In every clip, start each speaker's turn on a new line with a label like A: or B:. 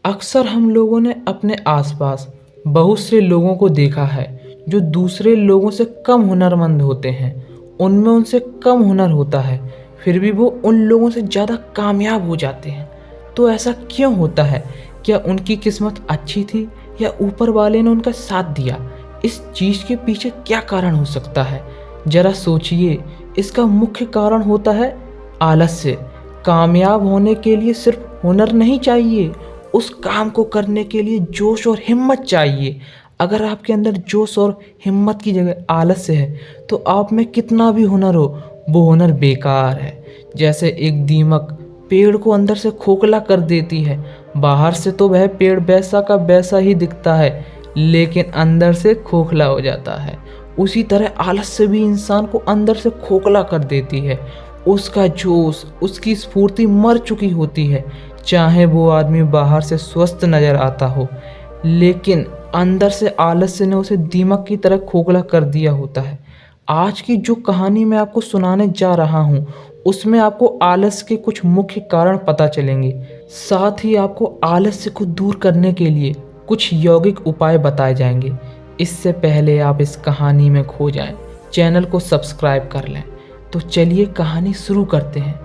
A: अक्सर हम लोगों ने अपने आसपास बहुत से लोगों को देखा है जो दूसरे लोगों से कम हुनरमंद होते हैं। उनमें उनसे कम हुनर होता है, फिर भी वो उन लोगों से ज़्यादा कामयाब हो जाते हैं। तो ऐसा क्यों होता है? क्या उनकी किस्मत अच्छी थी या ऊपर वाले ने उनका साथ दिया? इस चीज़ के पीछे क्या कारण हो सकता है? ज़रा सोचिए। इसका मुख्य कारण होता है आलस्य। कामयाब होने के लिए सिर्फ हुनर नहीं चाहिए, उस काम को करने के लिए जोश और हिम्मत चाहिए। अगर आपके अंदर जोश और हिम्मत की जगह आलस्य है तो आप में कितना भी हुनर हो, वो हुनर बेकार है। जैसे एक दीमक पेड़ को अंदर से खोखला कर देती है। बाहर से तो वह पेड़ वैसा का वैसा ही दिखता है, लेकिन अंदर से खोखला हो जाता है। उसी तरह आलस्य भी इंसान को अंदर से खोखला कर देती है। उसका जोश, उसकी स्फूर्ति मर चुकी होती है। चाहे वो आदमी बाहर से स्वस्थ नजर आता हो, लेकिन अंदर से आलस्य ने उसे दीमक की तरह खोखला कर दिया होता है। आज की जो कहानी मैं आपको सुनाने जा रहा हूँ, उसमें आपको आलस्य के कुछ मुख्य कारण पता चलेंगे। साथ ही आपको आलस्य को दूर करने के लिए कुछ यौगिक उपाय बताए जाएंगे। इससे पहले आप इस कहानी में खो जाएं, चैनल को सब्सक्राइब कर लें। तो चलिए कहानी शुरू करते हैं।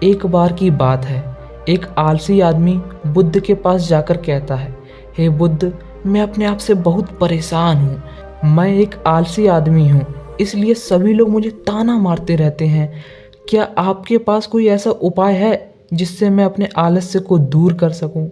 A: एक बार की बात है, एक आलसी आदमी बुद्ध के पास जाकर कहता है, हे बुद्ध, मैं अपने आप से बहुत परेशान हूँ। मैं एक आलसी आदमी हूँ, इसलिए सभी लोग मुझे ताना मारते रहते हैं। क्या आपके पास कोई ऐसा उपाय है जिससे मैं अपने आलस्य को दूर कर सकूं?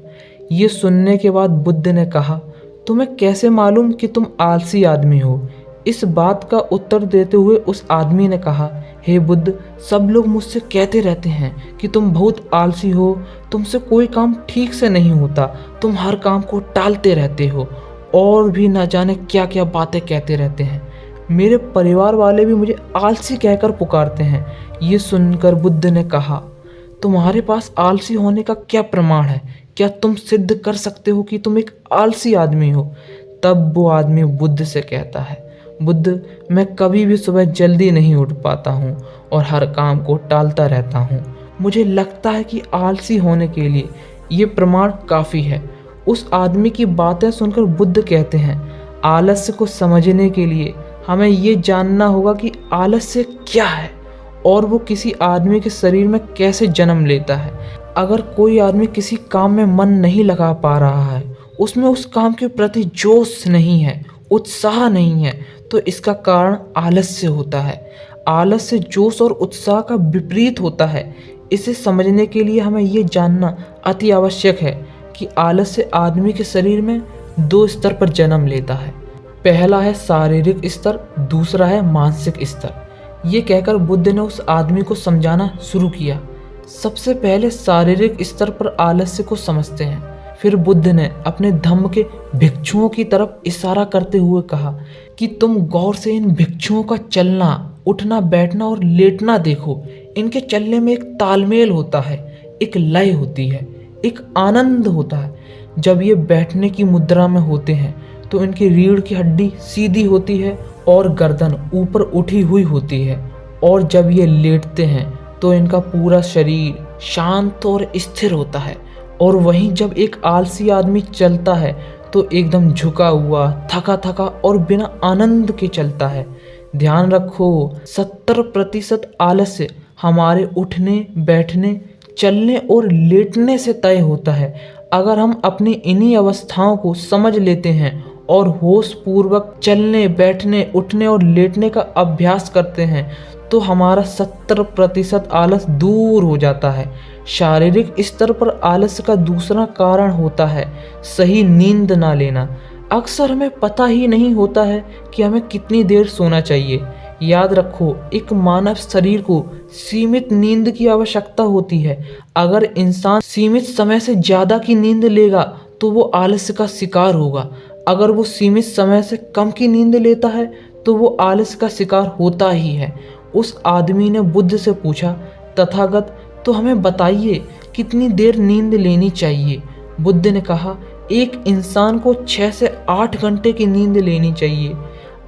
A: ये सुनने के बाद बुद्ध ने कहा, तुम्हें कैसे मालूम कि तुम आलसी आदमी हो? इस बात का उत्तर देते हुए उस आदमी ने कहा, हे बुद्ध, सब लोग मुझसे कहते रहते हैं कि तुम बहुत आलसी हो, तुमसे कोई काम ठीक से नहीं होता, तुम हर काम को टालते रहते हो और भी न जाने क्या क्या बातें कहते रहते हैं। मेरे परिवार वाले भी मुझे आलसी कहकर पुकारते हैं। ये सुनकर बुद्ध ने कहा, तुम्हारे पास आलसी होने का क्या प्रमाण है? क्या तुम सिद्ध कर सकते हो कि तुम एक आलसी आदमी हो? तब वो आदमी बुद्ध से कहता है, बुद्ध, मैं कभी भी सुबह जल्दी नहीं उठ पाता हूँ और हर काम को टालता रहता हूँ। मुझे लगता है कि आलसी होने के लिए ये प्रमाण काफ़ी है। उस आदमी की बातें सुनकर बुद्ध कहते हैं, आलस्य को समझने के लिए हमें ये जानना होगा कि आलस्य क्या है और वो किसी आदमी के शरीर में कैसे जन्म लेता है। अगर कोई आदमी किसी काम में मन नहीं लगा पा रहा है, उसमें उस काम के प्रति जोश नहीं है, उत्साह नहीं है, तो इसका कारण आलस्य होता है। आलस्य जोश और उत्साह का विपरीत होता है। इसे समझने के लिए हमें ये जानना अति आवश्यक है कि आलस्य आदमी के शरीर में दो स्तर पर जन्म लेता है। पहला है शारीरिक स्तर, दूसरा है मानसिक स्तर। ये कहकर बुद्ध ने उस आदमी को समझाना शुरू किया। सबसे पहले शारीरिक स्तर पर आलस्य को समझते हैं। फिर बुद्ध ने अपने धम्म के भिक्षुओं की तरफ इशारा करते हुए कहा कि तुम गौर से इन भिक्षुओं का चलना, उठना, बैठना और लेटना देखो। इनके चलने में एक तालमेल होता है, एक लय होती है, एक आनंद होता है। जब ये बैठने की मुद्रा में होते हैं तो इनकी रीढ़ की हड्डी सीधी होती है और गर्दन ऊपर उठी हुई होती है, और जब ये लेटते हैं तो इनका पूरा शरीर शांत और स्थिर होता है। और वहीं जब एक आलसी आदमी चलता है तो एकदम झुका हुआ, थका थका और बिना आनंद के चलता है। ध्यान रखो, 70% आलस्य हमारे उठने, बैठने, चलने और लेटने से तय होता है। अगर हम अपनी इन्हीं अवस्थाओं को समझ लेते हैं और होश पूर्वक चलने, बैठने, उठने और लेटने का अभ्यास करते हैं तो हमारा 70% आलस दूर हो जाता है। शारीरिक स्तर पर आलस्य का दूसरा कारण होता है सही नींद ना लेना। अक्सर हमें पता ही नहीं होता है कि हमें कितनी देर सोना चाहिए। याद रखो, एक मानव शरीर को सीमित नींद की आवश्यकता होती है। अगर इंसान सीमित समय से ज़्यादा की नींद लेगा तो वो आलस्य का शिकार होगा। अगर वो सीमित समय से कम की नींद लेता है तो वो आलस्य का शिकार होता ही है। उस आदमी ने बुद्ध से पूछा, तथागत, तो हमें बताइए कितनी देर नींद लेनी चाहिए? बुद्ध ने कहा, एक इंसान को 6 से 8 घंटे की नींद लेनी चाहिए।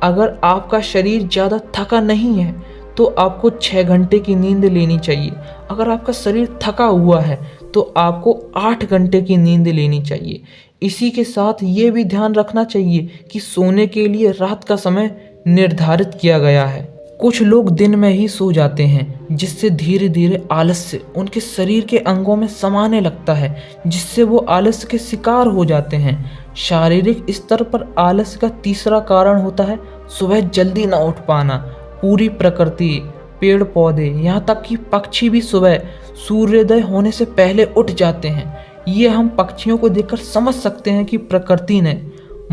A: अगर आपका शरीर ज़्यादा थका नहीं है तो आपको 6 घंटे की नींद लेनी चाहिए। अगर आपका शरीर थका हुआ है तो आपको 8 घंटे की नींद लेनी चाहिए। इसी के साथ ये भी ध्यान रखना चाहिए कि सोने के लिए रात का समय निर्धारित किया गया है। कुछ लोग दिन में ही सो जाते हैं, जिससे धीरे धीरे आलस्य उनके शरीर के अंगों में समाने लगता है, जिससे वो आलस्य के शिकार हो जाते हैं। शारीरिक स्तर पर आलस्य का तीसरा कारण होता है सुबह जल्दी न उठ पाना। पूरी प्रकृति, पेड़ पौधे, यहाँ तक कि पक्षी भी सुबह सूर्योदय होने से पहले उठ जाते हैं। ये हम पक्षियों को देखकर समझ सकते हैं कि प्रकृति ने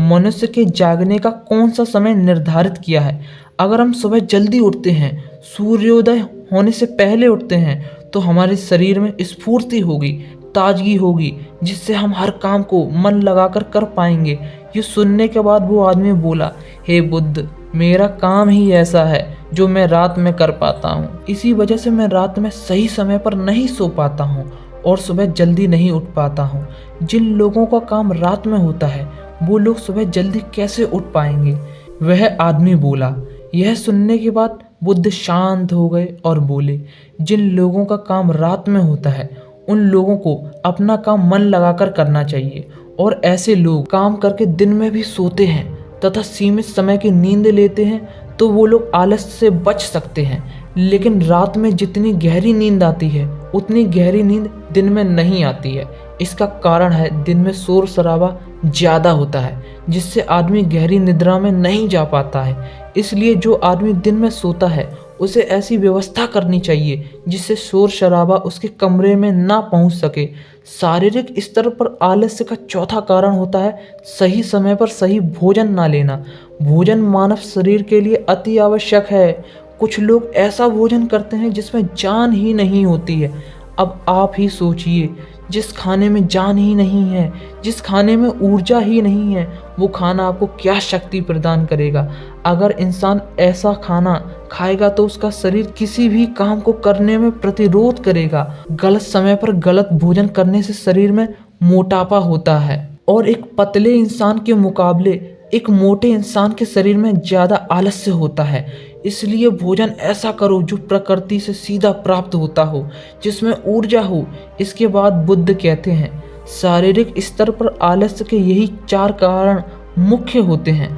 A: मनुष्य के जागने का कौन सा समय निर्धारित किया है। अगर हम सुबह जल्दी उठते हैं, सूर्योदय होने से पहले उठते हैं, तो हमारे शरीर में स्फूर्ति होगी, ताजगी होगी, जिससे हम हर काम को मन लगाकर कर पाएंगे। ये सुनने के बाद वो आदमी बोला, हे बुद्ध, मेरा काम ही ऐसा है जो मैं रात में कर पाता हूँ। इसी वजह से मैं रात में सही समय पर नहीं सो पाता हूँ और सुबह जल्दी नहीं उठ पाता हूँ। जिन लोगों का काम रात में होता है, वो लोग सुबह जल्दी कैसे उठ पाएंगे? वह आदमी बोला। यह सुनने के बाद बुद्ध शांत हो गए और बोले, जिन लोगों का काम रात में होता है, उन लोगों को अपना काम मन लगाकर करना चाहिए। और ऐसे लोग काम करके दिन में भी सोते हैं तथा सीमित समय की नींद लेते हैं, तो वो लोग आलस से बच सकते हैं। लेकिन रात में जितनी गहरी नींद आती है, उतनी गहरी नींद दिन में नहीं आती है। इसका कारण है दिन में शोर शराबा ज़्यादा होता है, जिससे आदमी गहरी निद्रा में नहीं जा पाता है। इसलिए जो आदमी दिन में सोता है, उसे ऐसी व्यवस्था करनी चाहिए जिससे शोर शराबा उसके कमरे में ना पहुंच सके। शारीरिक स्तर पर आलस्य का चौथा कारण होता है सही समय पर सही भोजन ना लेना। भोजन मानव शरीर के लिए अति आवश्यक है। कुछ लोग ऐसा भोजन करते हैं जिसमें जान ही नहीं होती है। अब आप ही सोचिए, जिस खाने में जान ही नहीं है, जिस खाने में ऊर्जा ही नहीं है, वो खाना आपको क्या शक्ति प्रदान करेगा? अगर इंसान ऐसा खाना खाएगा तो उसका शरीर किसी भी काम को करने में प्रतिरोध करेगा। गलत समय पर गलत भोजन करने से शरीर में मोटापा होता है और एक पतले इंसान के मुकाबले एक मोटे इंसान के शरीर में ज़्यादा आलस्य होता है। इसलिए भोजन ऐसा करो जो प्रकृति से सीधा प्राप्त होता हो, जिसमें ऊर्जा हो। इसके बाद बुद्ध कहते हैं, शारीरिक स्तर पर आलस्य के यही 4 कारण मुख्य होते हैं।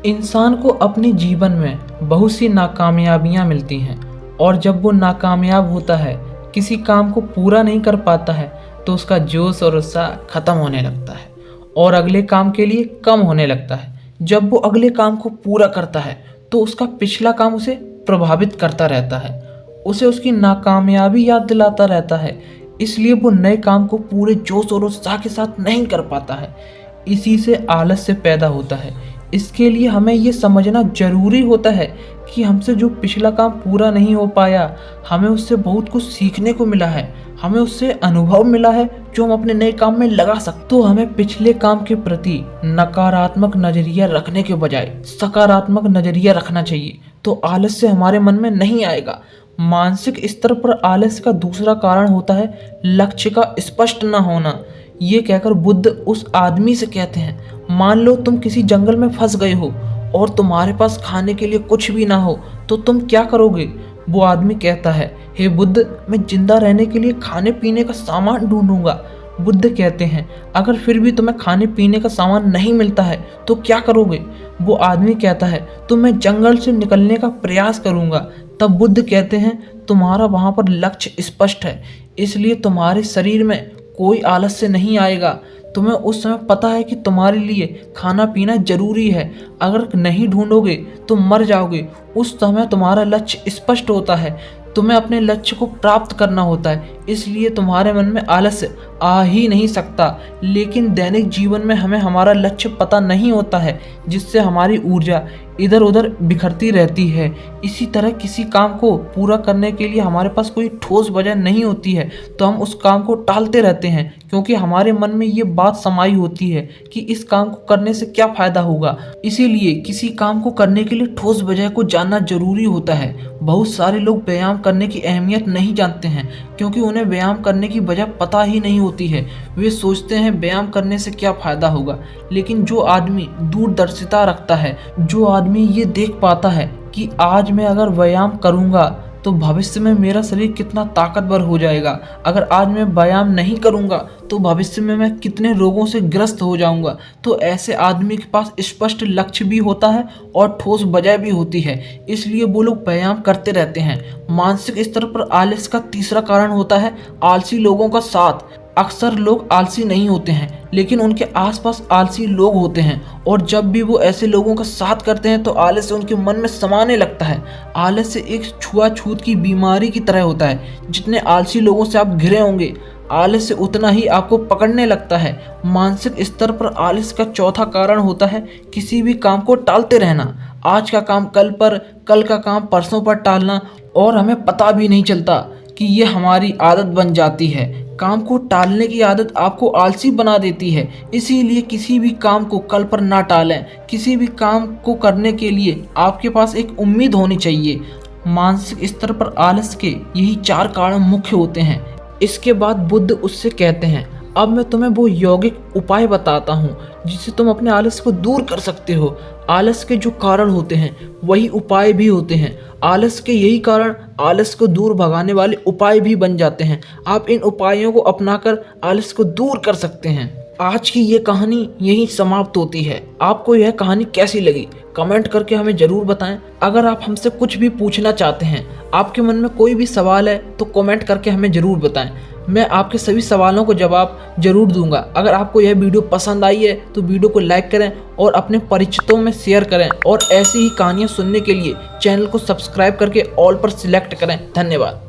A: इंसान को अपने जीवन में बहुत सी नाकामयाबियां मिलती हैं और जब वो नाकामयाब होता है, किसी काम को पूरा नहीं कर पाता है, तो उसका जोश और उत्साह खत्म होने लगता है और अगले काम के लिए कम होने लगता है। जब वो अगले काम को पूरा करता है, तो उसका पिछला काम उसे प्रभावित करता रहता है, उसे उसकी नाकामयाबी याद दिलाता रहता है। इसलिए वो नए काम को पूरे जोश और उत्साह के साथ नहीं कर पाता है। इसी से आलस्य पैदा होता है। इसके लिए हमें ये समझना जरूरी होता है कि हमसे जो पिछला काम पूरा नहीं हो पाया, हमें उससे बहुत कुछ सीखने को मिला है, हमें उससे अनुभव मिला है जो हम अपने नए काम में लगा सकते। तो हमें पिछले काम के प्रति नकारात्मक नजरिया रखने के बजाय सकारात्मक नजरिया रखना चाहिए, तो आलस्य हमारे मन में नहीं आएगा। मानसिक स्तर पर आलस्य का दूसरा कारण होता है लक्ष्य का स्पष्ट न होना। ये कहकर बुद्ध उस आदमी से कहते हैं, मान लो तुम किसी जंगल में फंस गए हो और तुम्हारे पास खाने के लिए कुछ भी ना हो, तो तुम क्या करोगे? वो आदमी कहता है, हे बुद्ध, मैं जिंदा रहने के लिए खाने पीने का सामान ढूंढूंगा। बुद्ध कहते हैं, अगर फिर भी तुम्हें खाने पीने का सामान नहीं मिलता है तो क्या करोगे? वो आदमी कहता है, तो मैं जंगल से निकलने का प्रयास करूंगा। तब बुद्ध कहते हैं, तुम्हारा वहाँ पर लक्ष्य स्पष्ट है, इसलिए तुम्हारे शरीर में कोई आलस्य नहीं आएगा। तुम्हें उस समय पता है कि तुम्हारे लिए खाना पीना जरूरी है। अगर नहीं ढूंढोगे तो मर जाओगे। उस समय तुम्हारा लक्ष्य स्पष्ट होता है, तुम्हें अपने लक्ष्य को प्राप्त करना होता है, इसलिए तुम्हारे मन में आलस्य आ ही नहीं सकता। लेकिन दैनिक जीवन में हमें हमारा लक्ष्य पता नहीं होता है, जिससे हमारी ऊर्जा इधर उधर बिखरती रहती है। इसी तरह किसी काम को पूरा करने के लिए हमारे पास कोई ठोस वजह नहीं होती है, तो हम उस काम को टालते रहते हैं, क्योंकि हमारे मन में ये बात समाई होती है कि इस काम को करने से क्या फ़ायदा होगा। इसीलिए किसी काम को करने के लिए ठोस वजह को जानना जरूरी होता है। बहुत सारे लोग व्यायाम करने की अहमियत नहीं जानते हैं, क्योंकि उन्हें व्यायाम करने की वजह पता ही नहीं होती है। वे सोचते हैं व्यायाम करने से क्या फ़ायदा होगा। लेकिन जो आदमी दूरदर्शिता रखता है, जो आदमी ये देख पाता है कि आज मैं अगर व्यायाम करूँगा तो भविष्य में मेरा शरीर कितना ताकतवर हो जाएगा। अगर आज मैं व्यायाम नहीं करूँगा तो भविष्य में मैं कितने रोगों से ग्रस्त हो जाऊँगा। तो ऐसे आदमी के पास स्पष्ट लक्ष्य भी होता है और ठोस वजह भी होती है, इसलिए वो लोग व्यायाम करते रहते हैं। मानसिक स्तर पर आलस का तीसरा कारण होता है आलसी लोगों का साथ। अक्सर लोग आलसी नहीं होते हैं, लेकिन उनके आसपास आलसी लोग होते हैं, और जब भी वो ऐसे लोगों का साथ करते हैं तो आलस उनके मन में समाने लगता है। आलस से एक छुआछूत की बीमारी की तरह होता है। जितने आलसी लोगों से आप घिरे होंगे, आलस से उतना ही आपको पकड़ने लगता है। मानसिक स्तर पर आलस का चौथा कारण होता है किसी भी काम को टालते रहना। आज का काम कल पर, कल का काम परसों पर टालना, और हमें पता भी नहीं चलता कि ये हमारी आदत बन जाती है। काम को टालने की आदत आपको आलसी बना देती है, इसीलिए किसी भी काम को कल पर ना टालें। किसी भी काम को करने के लिए आपके पास एक उम्मीद होनी चाहिए। मानसिक स्तर पर आलस के यही 4 कारण मुख्य होते हैं। इसके बाद बुद्ध उससे कहते हैं, अब मैं तुम्हें वो यौगिक उपाय बताता हूँ जिससे तुम अपने आलस को दूर कर सकते हो। आलस के जो कारण होते हैं वही उपाय भी होते हैं। आलस के यही कारण आलस को दूर भगाने वाले उपाय भी बन जाते हैं। आप इन उपायों को अपनाकर आलस को दूर कर सकते हैं। आज की ये कहानी यहीं समाप्त होती है। आपको यह कहानी कैसी लगी कमेंट करके हमें ज़रूर बताएं। अगर आप हमसे कुछ भी पूछना चाहते हैं, आपके मन में कोई भी सवाल है, तो कमेंट करके हमें ज़रूर बताएं। मैं आपके सभी सवालों को जवाब जरूर दूंगा। अगर आपको यह वीडियो पसंद आई है तो वीडियो को लाइक करें और अपने परिचितों में शेयर करें, और ऐसी ही कहानियाँ सुनने के लिए चैनल को सब्सक्राइब करके ऑल पर सिलेक्ट करें। धन्यवाद।